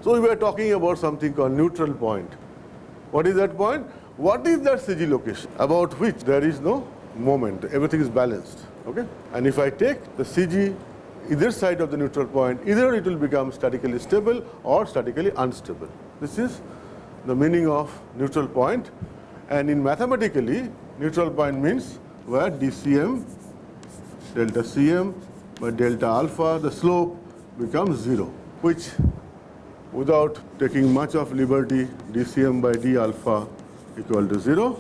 So we were talking about something called neutral point. What is that point? What is that CG location about which there is no moment, everything is balanced, okay? And if I take the CG either side of the neutral point, either it will become statically stable or statically unstable. This is the meaning of neutral point. And in mathematically, neutral point means where dCm, delta Cm by delta alpha, the slope becomes 0, which without taking much of liberty, dCm by d alpha equal to 0.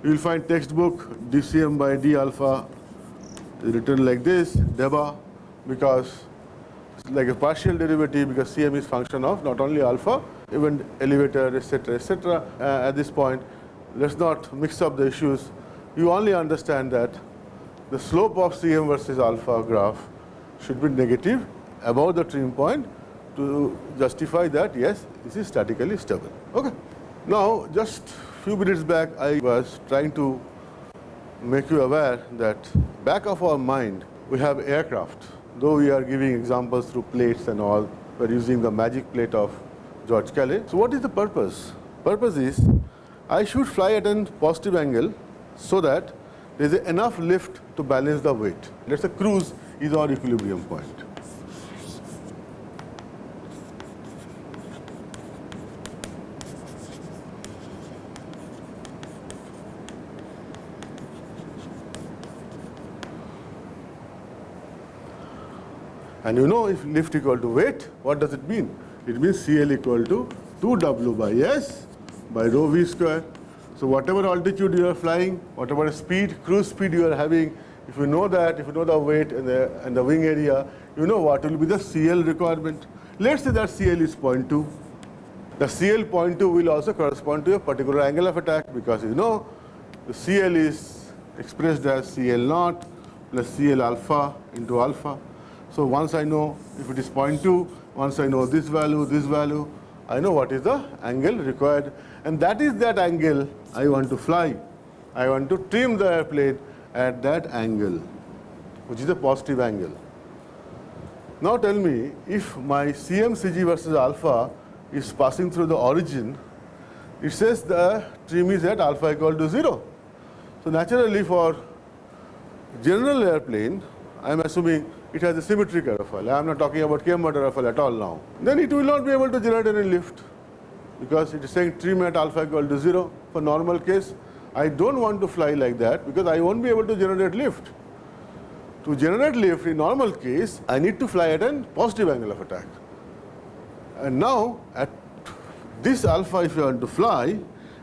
You will find textbook dCm by d alpha is written like this, deba, because it's like a partial derivative, because Cm is function of not only alpha, even elevator, etc. At this point, let's not mix up the issues. You only understand that the slope of Cm versus alpha graph should be negative above the trim point to justify that, yes, this is statically stable. Okay. Now, just few minutes back, I was trying to make you aware that back of our mind, we have aircraft. Though we are giving examples through plates and all, we're using the magic plate of George Calais. So what is the purpose? Purpose is, I should fly at a positive angle so that there is enough lift to balance the weight. Let's say cruise is our equilibrium point. And you know, if lift equal to weight, what does it mean? It means CL equal to 2W by S by rho V square. So whatever altitude you are flying, whatever speed, cruise speed you are having, if you know that, if you know the weight and the wing area, you know what will be the CL requirement. Let's say that CL is 0.2. The CL 0.2 will also correspond to a particular angle of attack, because you know the CL is expressed as CL naught plus CL alpha into alpha. So once I know if it is 0.2, once I know this value, I know what is the angle required. And that is that angle I want to fly. I want to trim the airplane at that angle, which is a positive angle. Now tell me, if my CM/CG versus alpha is passing through the origin, it says the trim is at alpha equal to 0. So naturally for general airplane, I am assuming it has a symmetric aerofoil. I am not talking about cambered aerofoil at all now. Then it will not be able to generate any lift, because it is saying trim at alpha equal to 0. For normal case, I don't want to fly like that, because I won't be able to generate lift. To generate lift in normal case, I need to fly at a positive angle of attack. And now at this alpha, if I want to fly,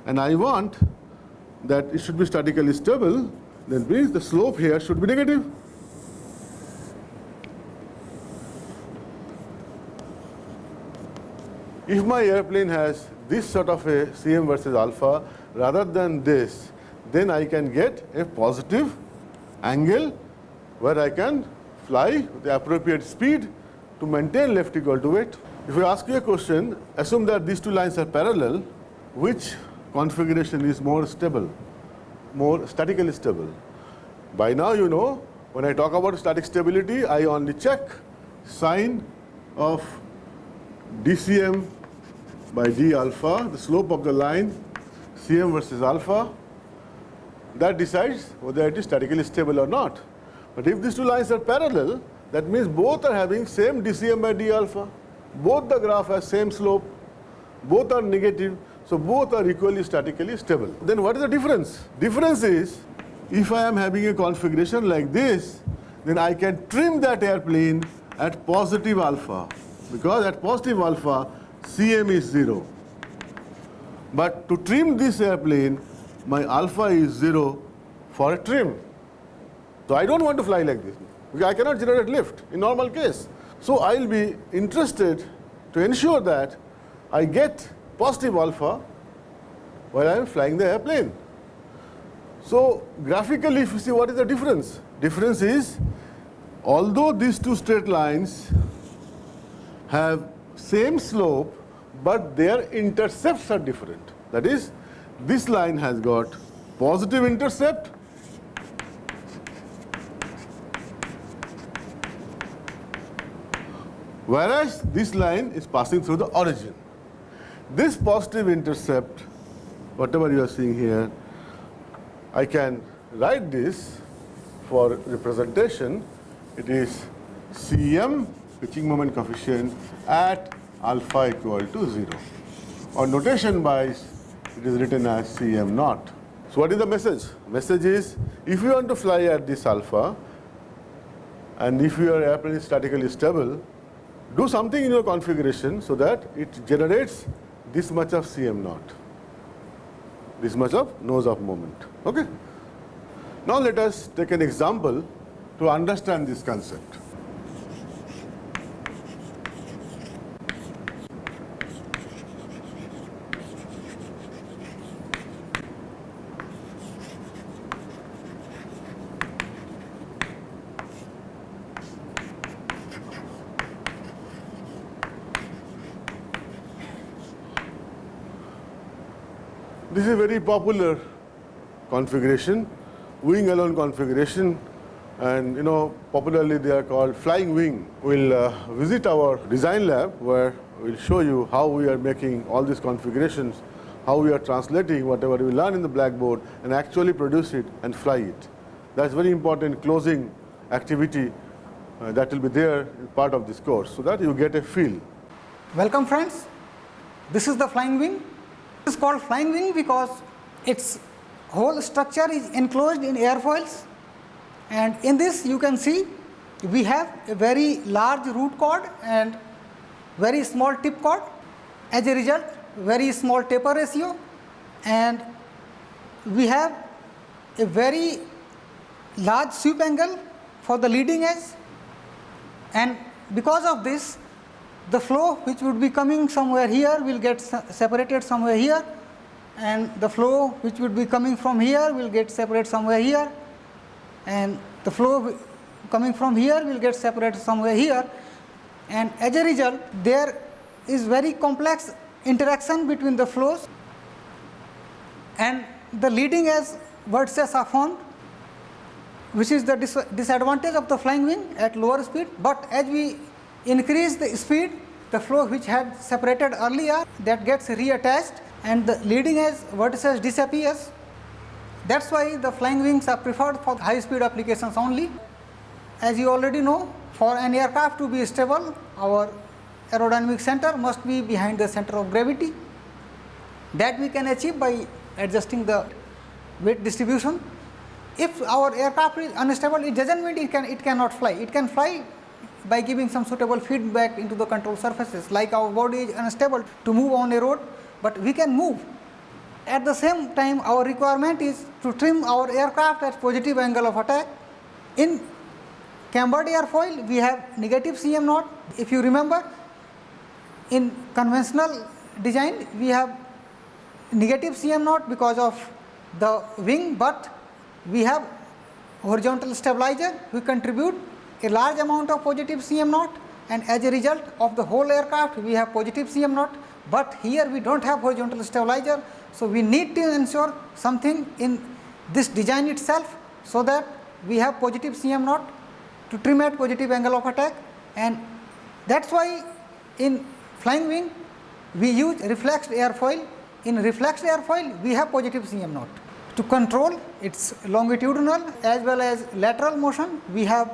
and I want that it should be statically stable, then means the slope here should be negative. If my airplane has this sort of a Cm versus alpha rather than this, then I can get a positive angle where I can fly with the appropriate speed to maintain lift equal to weight. If I ask you a question, assume that these two lines are parallel, which configuration is more stable, more statically stable? By now you know, when I talk about static stability, I only check sine of dCm by d alpha, the slope of the line, Cm versus alpha, that decides whether it is statically stable or not. But if these two lines are parallel, that means both are having same dCm by d alpha, both the graph has same slope, both are negative, so both are equally statically stable. Then what is the difference? Difference is, if I am having a configuration like this, then I can trim that airplane at positive alpha, because at positive alpha, Cm is 0. But to trim this airplane, my alpha is 0 for a trim. So I don't want to fly like this, because I cannot generate lift in normal case. So I will be interested to ensure that I get positive alpha while I am flying the airplane. So graphically, if you see, what is the difference? Difference is, although these two straight lines have same slope, but their intercepts are different. That is, this line has got positive intercept, whereas this line is passing through the origin. This positive intercept, whatever you are seeing here, I can write this for representation. It is Cm, pitching moment coefficient, at alpha equal to 0. Or notation wise, it is written as Cm naught. So what is the message? Message is, if you want to fly at this alpha, and if your airplane is statically stable, do something in your configuration so that it generates this much of Cm naught, this much of nose of moment. Okay? Now let us take an example to understand this concept. This is a very popular configuration, wing alone configuration, and popularly they are called flying wing. We'll visit our design lab where we'll show you how we are making all these configurations, how we are translating whatever we learn in the blackboard and actually produce it and fly it. That's very important closing activity that will be there in part of this course so that you get a feel. Welcome friends, this is the flying wing. It is called flying wing because its whole structure is enclosed in airfoils, and in this you can see we have a very large root chord and very small tip chord. As a result, very small taper ratio, and we have a very large sweep angle for the leading edge, and because of this the flow which would be coming somewhere here will get separated somewhere here, and the flow which would be coming from here will get separated somewhere here, and the flow coming from here will get separated somewhere here, and as a result there is very complex interaction between the flows, and the leading edge vertices are formed, which is the disadvantage of the flying wing at lower speed. But as we increase the speed, the flow which had separated earlier, that gets reattached and the leading edge vertices disappears. That's why the flying wings are preferred for high speed applications only. As you already know, for an aircraft to be stable, our aerodynamic center must be behind the center of gravity. That we can achieve by adjusting the weight distribution. If our aircraft is unstable, it doesn't mean it cannot fly. It can fly by giving some suitable feedback into the control surfaces. Like our body is unstable to move on a road, but we can move. At the same time, our requirement is to trim our aircraft at positive angle of attack. In cambered airfoil, we have negative Cm naught. If you remember, in conventional design, we have negative Cm naught because of the wing, but we have horizontal stabilizer. We contribute a large amount of positive Cm naught, and as a result of the whole aircraft we have positive Cm naught. But here we don't have horizontal stabilizer, so we need to ensure something in this design itself so that we have positive Cm naught to trim at positive angle of attack, and that's why in flying wing we use reflexed airfoil. In reflexed airfoil we have positive Cm naught. To control its longitudinal as well as lateral motion, we have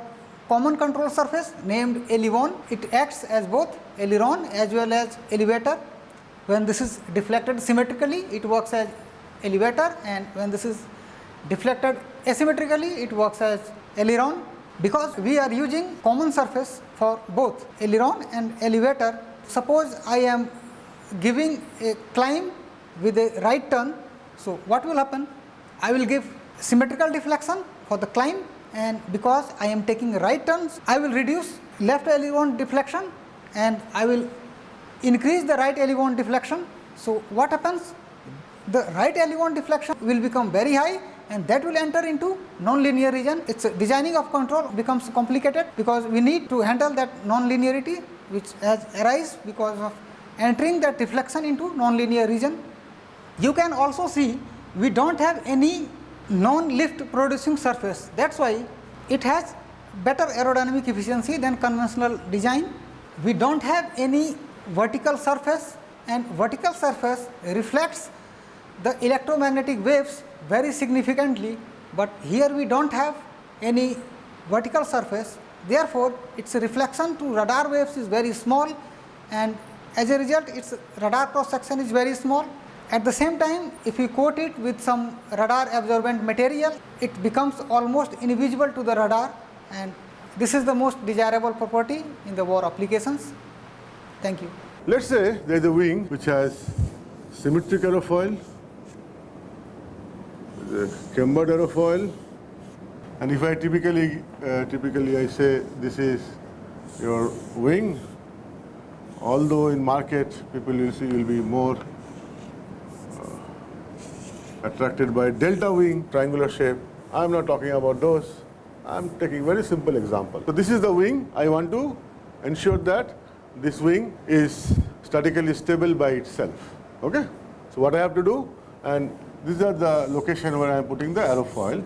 common control surface named aileron. It acts as both aileron as well as elevator. When this is deflected symmetrically, it works as elevator, and when this is deflected asymmetrically, it works as aileron. Because we are using common surface for both aileron and elevator, suppose I am giving a climb with a right turn, so what will happen? I will give symmetrical deflection for the climb, and because I am taking right turns, I will reduce left aileron deflection and I will increase the right aileron deflection. So what happens? The right aileron deflection will become very high, and that will enter into non-linear region. Its designing of control becomes complicated because we need to handle that non-linearity which has arisen because of entering that deflection into non-linear region. You can also see we don't have any non-lift producing surface. That's why it has better aerodynamic efficiency than conventional design. we don't have any vertical surface, and vertical surface reflects the electromagnetic waves very significantly, but here we don't have any vertical surface. Therefore, its reflection to radar waves is very small, and as a result its radar cross section is very small. At the same time, if we coat it with some radar absorbent material, it becomes almost invisible to the radar, and this is the most desirable property in the war applications. Thank you. Let's say there is a wing which has symmetric aerofoil, the cambered aerofoil, and if I typically I say this is your wing, although in market people will see will be more attracted by delta wing, triangular shape. I am not talking about those. I am taking very simple example. So this is the wing. I want to ensure that this wing is statically stable by itself. Okay. So what I have to do, and these are the location where I am putting the aerofoil.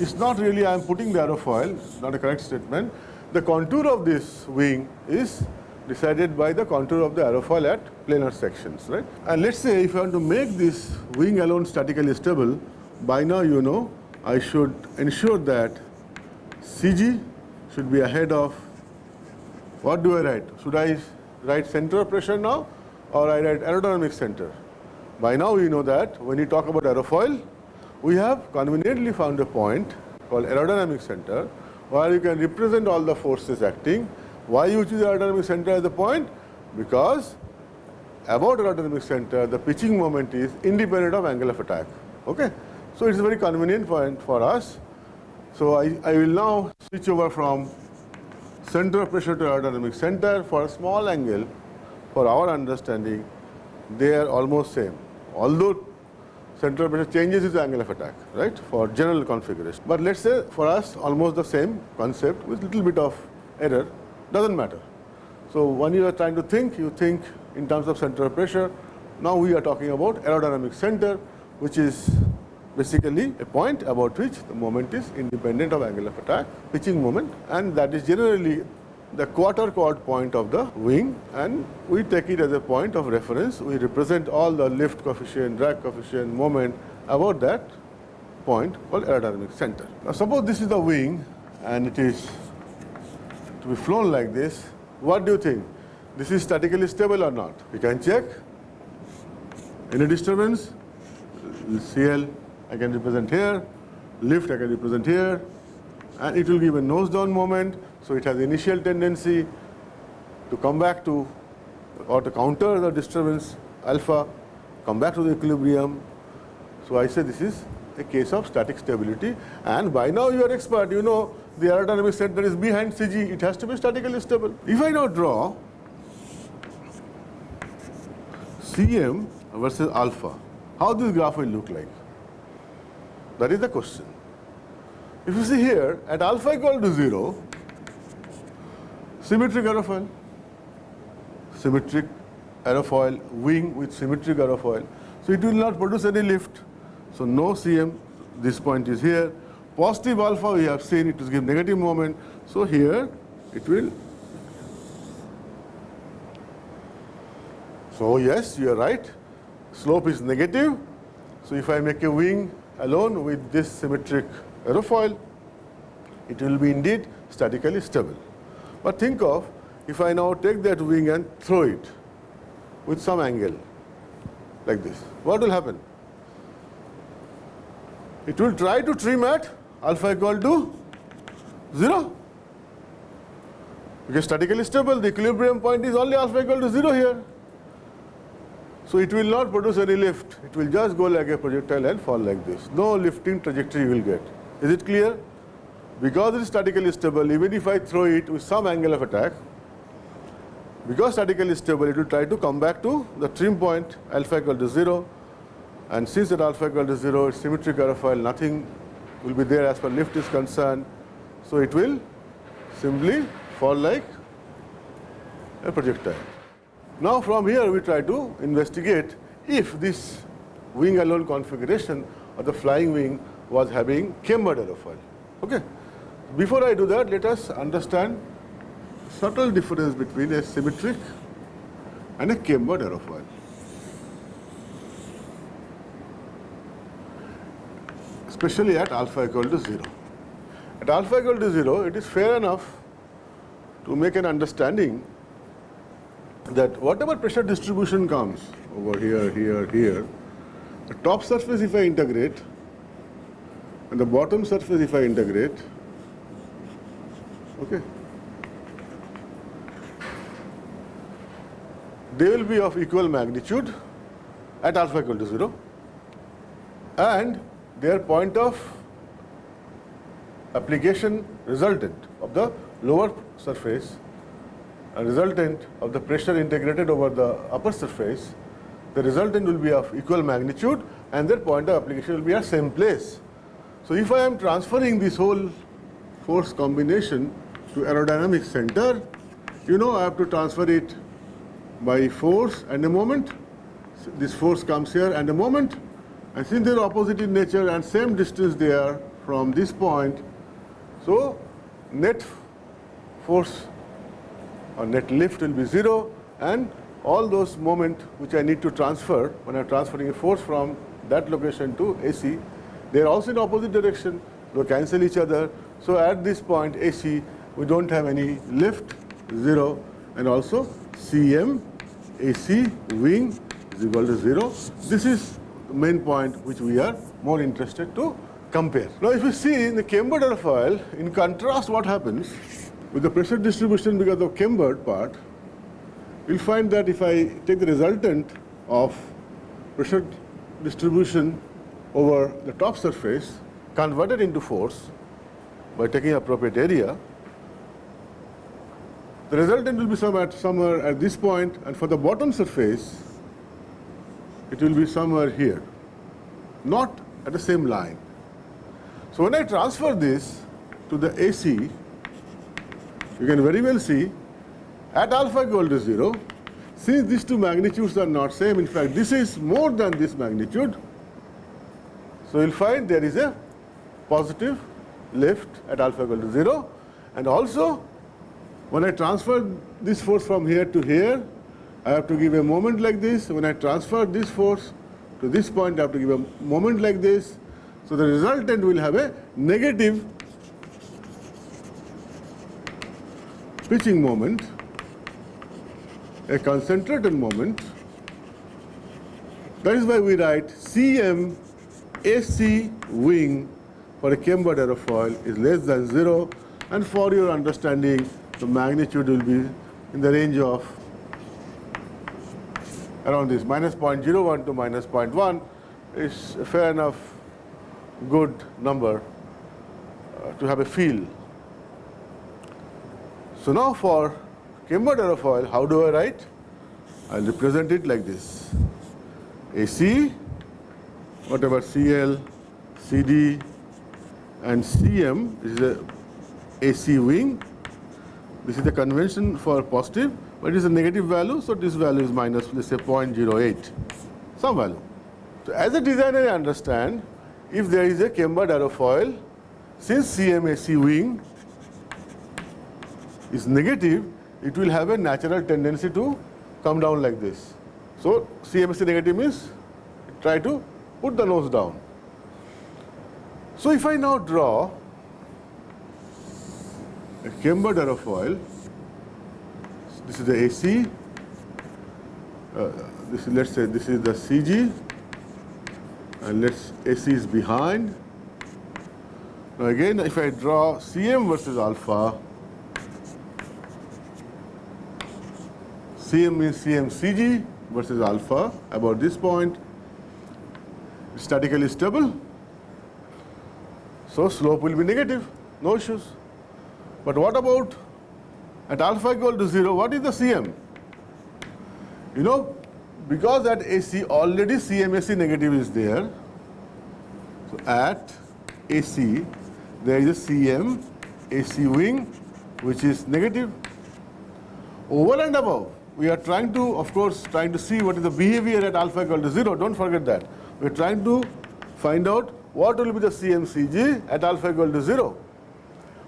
It's not really I am putting the aerofoil, not a correct statement. The contour of this wing is decided by the contour of the aerofoil at planar sections, right? And let's say if I want to make this wing alone statically stable, by now you know I should ensure that CG should be ahead of, what do I write? Should I write center of pressure now, or I write aerodynamic center? By now we know that when you talk about aerofoil, we have conveniently found a point called aerodynamic center where you can represent all the forces acting. Why you choose aerodynamic center as a point? Because about aerodynamic center, the pitching moment is independent of angle of attack. Okay? So it's a very convenient point for us. So I will now switch over from center of pressure to aerodynamic center for a small angle. For our understanding, they are almost same. Although center of pressure changes its angle of attack, right, for general configuration. But let's say for us almost the same concept with little bit of error, doesn't matter. So when you are trying to think, you think in terms of center of pressure. Now we are talking about aerodynamic center, which is basically a point about which the moment is independent of angle of attack, pitching moment, and that is generally the quarter chord point of the wing, and we take it as a point of reference. We represent all the lift coefficient, drag coefficient, moment about that point called aerodynamic center. Now suppose this is the wing and it is to be flown like this. What do you think? This is statically stable or not? We can check. Any disturbance? CL I can represent here, lift I can represent here, and it will give a nose down moment. So it has initial tendency to come back to, or to counter the disturbance alpha, come back to the equilibrium. So I say this is a case of static stability, and by now you are expert, you know the aerodynamic center is behind CG, it has to be statically stable. If I now draw Cm versus alpha, how this graph will look like? That is the question. If you see here, at alpha equal to 0, symmetric aerofoil, wing with symmetric aerofoil. So it will not produce any lift. So no Cm, this point is here. Positive alpha we have seen it will give negative moment. So here it will. So yes, you are right. Slope is negative. So if I make a wing alone with this symmetric aerofoil, it will be indeed statically stable. But think of if I now take that wing and throw it with some angle like this, what will happen? It will try to trim at alpha equal to 0. Because statically stable, the equilibrium point is only alpha equal to 0 here. So it will not produce any lift. It will just go like a projectile and fall like this. No lifting trajectory you will get. Is it clear? Because it is statically stable, even if I throw it with some angle of attack, because statically stable, it will try to come back to the trim point alpha equal to 0. And since at alpha equal to 0, it's symmetric aerofoil, nothing will be there as far as lift is concerned. So it will simply fall like a projectile. Now from here we try to investigate if this wing alone configuration of the flying wing was having cambered aerofoil. Okay. Before I do that, let us understand subtle difference between a symmetric and a cambered aerofoil. Especially at alpha equal to 0. At alpha equal to 0, it is fair enough to make an understanding that whatever pressure distribution comes over here, here, the top surface if I integrate and the bottom surface if I integrate, okay, they will be of equal magnitude at alpha equal to 0, and their point of application resultant of the lower surface and resultant of the pressure integrated over the upper surface, the resultant will be of equal magnitude and their point of application will be at same place. So if I am transferring this whole force combination to aerodynamics center, you know I have to transfer it by force and a moment. So this force comes here and a moment, and since they are opposite in nature and same distance they are from this point, so net force or net lift will be 0, and all those moment which I need to transfer when I am transferring a force from that location to AC, they are also in opposite direction, they cancel each other. So at this point AC, we don't have any lift, 0, and also CM AC wing is equal to 0. This is the main point which we are more interested to compare. Now if you see in the cambered aerofoil, in contrast what happens with the pressure distribution because of cambered part, you'll find that if I take the resultant of pressure distribution over the top surface converted into force by taking appropriate area, the resultant will be somewhere at this point, and for the bottom surface it will be somewhere here, not at the same line. So when I transfer this to the AC, you can very well see at alpha equal to 0, since these two magnitudes are not same, in fact this is more than this magnitude, so you'll find there is a positive lift at alpha equal to 0, and also when I transfer this force from here to here, I have to give a moment like this. When I transfer this force to this point, I have to give a moment like this. So the resultant will have a negative pitching moment, a concentrated moment. That is why we write CM AC wing for a cambered aerofoil is less than 0, and for your understanding, the magnitude will be in the range of around this minus 0.01 to minus 0.1 is a fair enough good number to have a feel. So now for cambered aerofoil, how do I write? I'll represent it like this. AC, whatever CL, CD and CM, this is a AC wing. This is the convention for positive, but it is a negative value, so this value is minus, let's say 0.08, some value. So as a designer, I understand if there is a cambered aerofoil, since CMAC wing is negative, it will have a natural tendency to come down like this. So CMAC negative means try to put the nose down. So if I now draw a cambered aerofoil, this is the AC, let's say this is the CG, and AC is behind. Now again, if I draw CM versus alpha, CM means CM CG versus alpha about this point, statically stable, so slope will be negative, no issues. But what about at alpha equal to 0, what is the CM? You know, because at AC already CMAC negative is there, so at AC there is a CM AC wing which is negative. Over and above, we are trying to, of course, trying to see what is the behavior at alpha equal to 0, don't forget that. We are trying to find out what will be the CMCG at alpha equal to 0.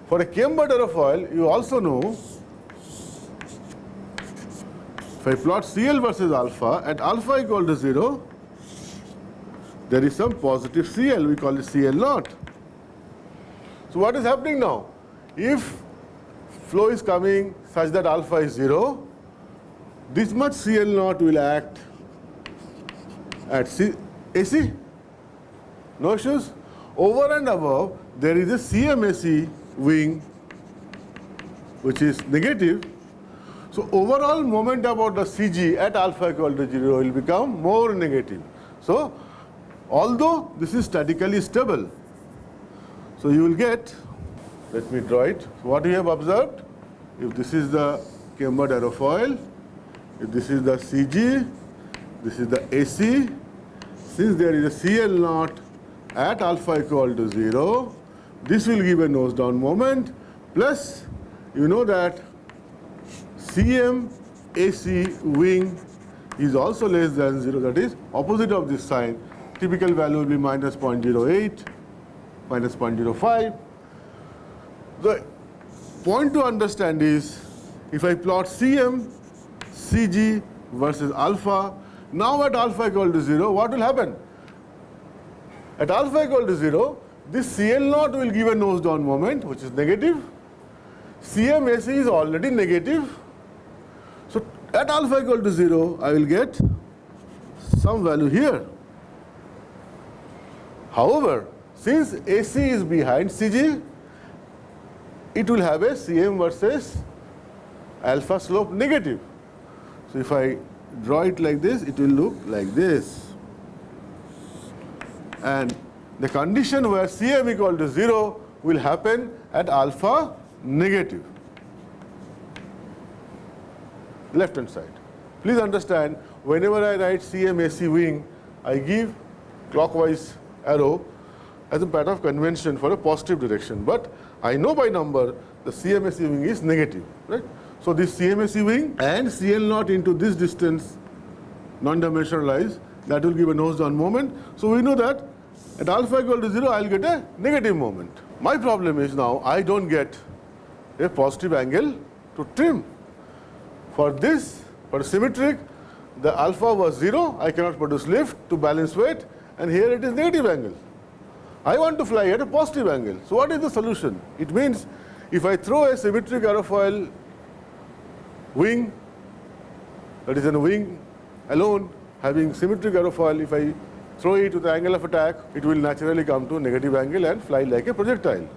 For a cambered aerofoil, you also know If I plot CL versus alpha, at alpha equal to 0, there is some positive CL, we call it CL naught. So what is happening now? If flow is coming such that alpha is 0, this much CL naught will act at AC. No issues? Over and above, there is a CMAC wing which is negative. So overall moment about the CG at alpha equal to 0 will become more negative. So although this is statically stable, so you will get, let me draw it. So what we have observed, if this is the cambered aerofoil, if this is the CG, this is the AC, since there is a CL naught at alpha equal to 0, this will give a nose down moment, plus you know that CM AC wing is also less than 0, that is opposite of this sign. Typical value will be minus 0.08, minus 0.05. The point to understand is, if I plot CM, CG versus alpha, now at alpha equal to 0, what will happen? At alpha equal to 0, this CL naught will give a nose down moment, which is negative. CMAC is already negative. So at alpha equal to 0, I will get some value here. However, since AC is behind CG, it will have a CM versus alpha slope negative. So if I draw it like this, it will look like this. And the condition where CM equal to 0 will happen at alpha negative. Left hand side. Please understand, whenever I write CMAC wing, I give clockwise arrow as a part of convention for a positive direction. But I know by number the CMAC wing is negative, right? So this CMAC wing and CL naught into this distance, non-dimensionalized, that will give a nose down moment. So we know that at alpha equal to 0, I will get a negative moment. My problem is now I don't get a positive angle to trim. For this, for symmetric, the alpha was 0, I cannot produce lift to balance weight, and here it is negative angle. I want to fly at a positive angle. So what is the solution? It means if I throw a symmetric aerofoil wing, that is a wing alone having symmetric aerofoil, if I throw it to the angle of attack, it will naturally come to negative angle and fly like a projectile.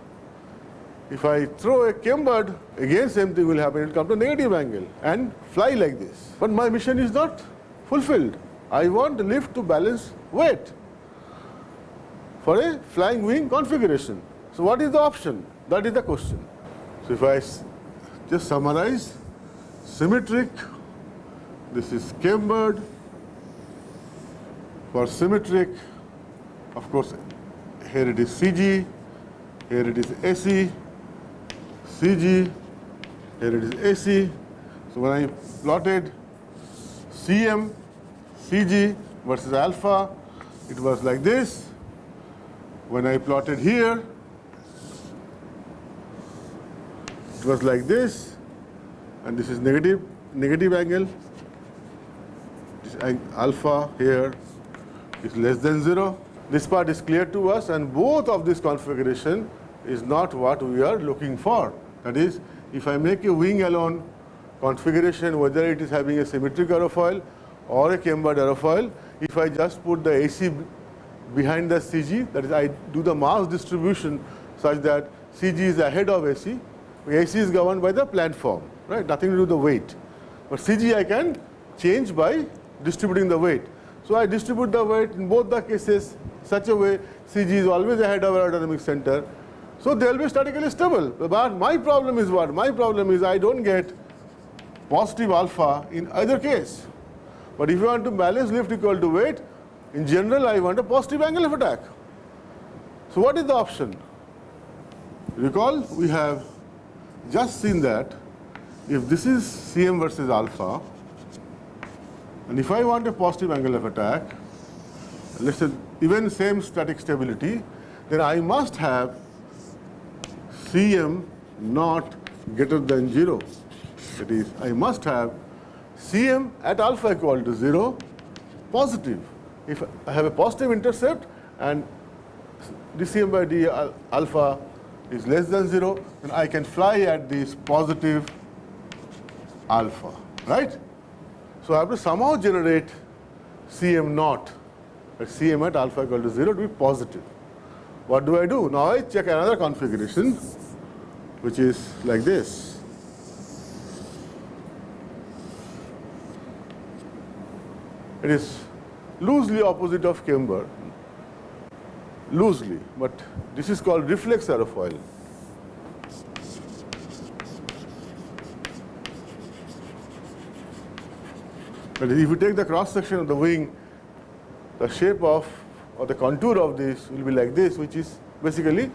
If I throw a cambered, again same thing will happen, it will come to negative angle and fly like this. But my mission is not fulfilled. I want lift to balance weight for a flying wing configuration. So what is the option? That is the question. So if I just summarize, symmetric, this is cambered. For symmetric, of course, here it is CG, here it is AC, CG, here it is AC. So when I plotted CM, CG versus alpha, it was like this. When I plotted here, it was like this, and this is negative angle. This alpha here is less than 0. This part is clear to us, and both of this configuration is not what we are looking for. That is, if I make a wing alone configuration, whether it is having a symmetric aerofoil or a cambered aerofoil, if I just put the AC behind the CG, that is, I do the mass distribution such that CG is ahead of AC. AC is governed by the platform, right? Nothing to do with the weight. But CG I can change by distributing the weight. So I distribute the weight in both the cases such a way CG is always ahead of Aerodynamics Center. So they will be statically stable. But my problem is what? My problem is I don't get positive alpha in either case. But if you want to balance lift equal to weight, in general I want a positive angle of attack. So what is the option? Recall we have just seen that if this is CM versus alpha, and if I want a positive angle of attack, let's say even same static stability, then I must have CM not greater than 0. That is, I must have Cm at alpha equal to 0, positive. If I have a positive intercept and dCm by d alpha is less than 0, then I can fly at this positive alpha, right? So I have to somehow generate Cm naught, Cm at alpha equal to 0 to be positive. What do I do? Now I check another configuration, which is like this. It is loosely opposite of camber, loosely, but this is called reflex aerofoil. But if you take the cross section of the wing, the shape of or the contour of this will be like this, which is basically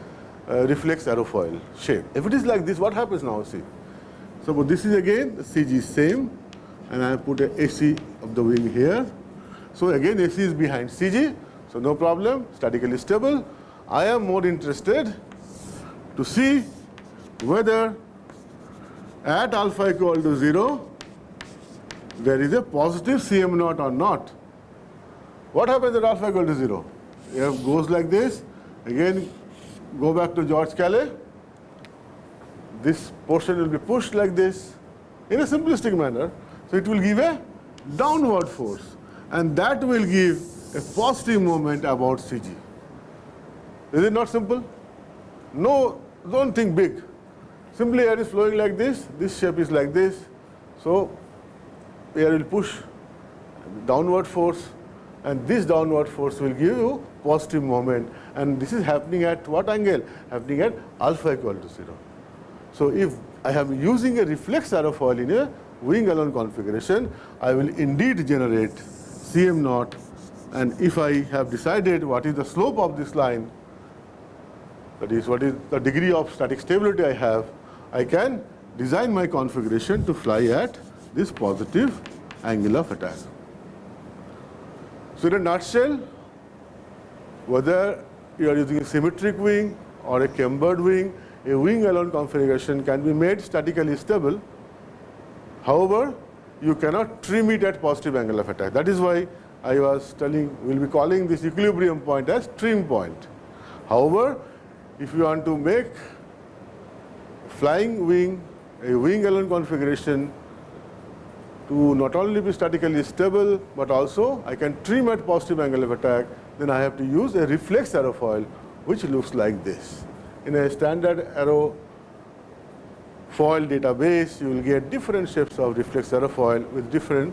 a reflex aerofoil shape. If it is like this, what happens now? See, so this is again the CG is same, and I put a AC of the wing here. So again AC is behind CG, so no problem, statically stable. I am more interested to see whether at alpha equal to 0 there is a positive Cm naught or not. What happens at alpha equal to 0? It goes like this. Again, go back to George Calais. This portion will be pushed like this in a simplistic manner. So it will give a downward force, and that will give a positive moment about CG. Is it not simple? No, don't think big. Simply air is flowing like this shape is like this. So air will push downward force, and this downward force will give you positive moment, and this is happening at what angle? Happening at alpha equal to 0. So if I am using a reflex aerofoil in a wing alone configuration, I will indeed generate Cm naught, and if I have decided what is the slope of this line, that is what is the degree of static stability I have, I can design my configuration to fly at this positive angle of attack. So in a nutshell, whether you are using a symmetric wing or a cambered wing, a wing alone configuration can be made statically stable. However, you cannot trim it at positive angle of attack. That is why I was telling, we'll be calling this equilibrium point as trim point. However, if you want to make flying wing, a wing alone configuration to not only be statically stable, but also I can trim at positive angle of attack, then I have to use a reflex aerofoil, which looks like this. In a standard aerofoil database, you will get different shapes of reflex aerofoil with different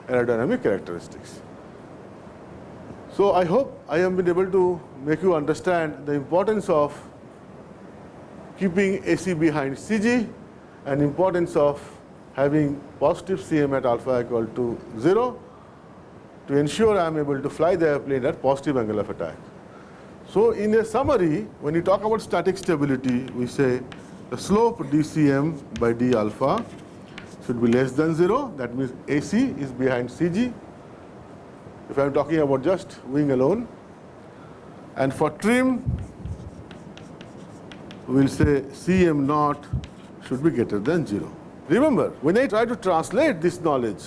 aerodynamic characteristics. So I hope I have been able to make you understand the importance of keeping AC behind CG and importance of having positive Cm at alpha equal to 0 to ensure I am able to fly the airplane at positive angle of attack. So in a summary, when you talk about static stability, we say the slope dCm by d alpha should be less than 0. That means AC is behind CG, if I am talking about just wing alone. And for trim, we will say Cm naught should be greater than 0. Remember, when I try to translate this knowledge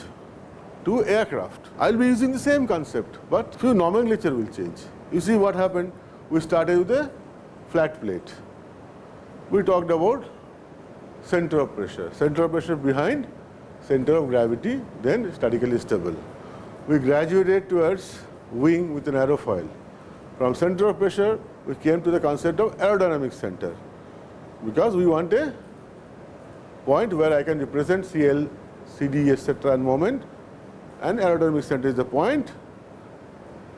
to aircraft, I will be using the same concept, but few nomenclature will change. You see what happened? We started with a flat plate. We talked about center of pressure behind center of gravity, then statically stable. We graduated towards wing with an aerofoil. From center of pressure, we came to the concept of aerodynamics center, because we want a point where I can represent CL, CD, etc. and moment, and aerodynamics center is the point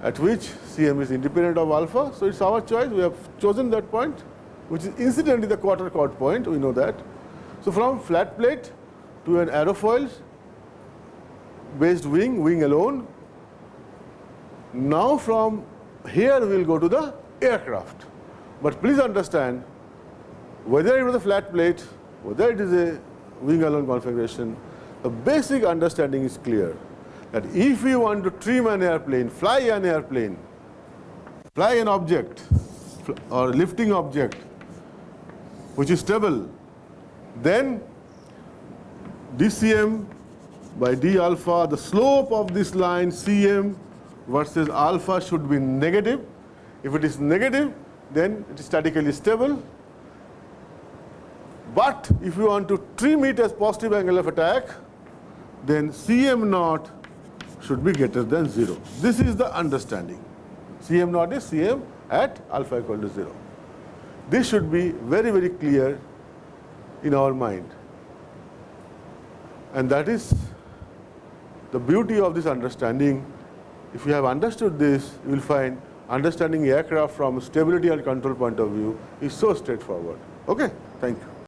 at which Cm is independent of alpha. So it's our choice. We have chosen that point, which is incidentally the quarter chord point. We know that. So from flat plate to an aerofoil based wing alone. Now from here we will go to the aircraft. But please understand, whether it was a flat plate, whether it is a wing alone configuration, the basic understanding is clear. That if we want to trim an airplane, fly an object or lifting object which is stable, then dCm by d alpha, the slope of this line Cm versus alpha should be negative. If it is negative, then it is statically stable. But if you want to trim it as positive angle of attack, then Cm naught should be greater than 0. This is the understanding. Cm naught is Cm at alpha equal to 0. This should be very, very clear in our mind. And that is the beauty of this understanding. If you have understood this, you will find understanding aircraft from stability and control point of view is so straightforward. Okay? Thank you.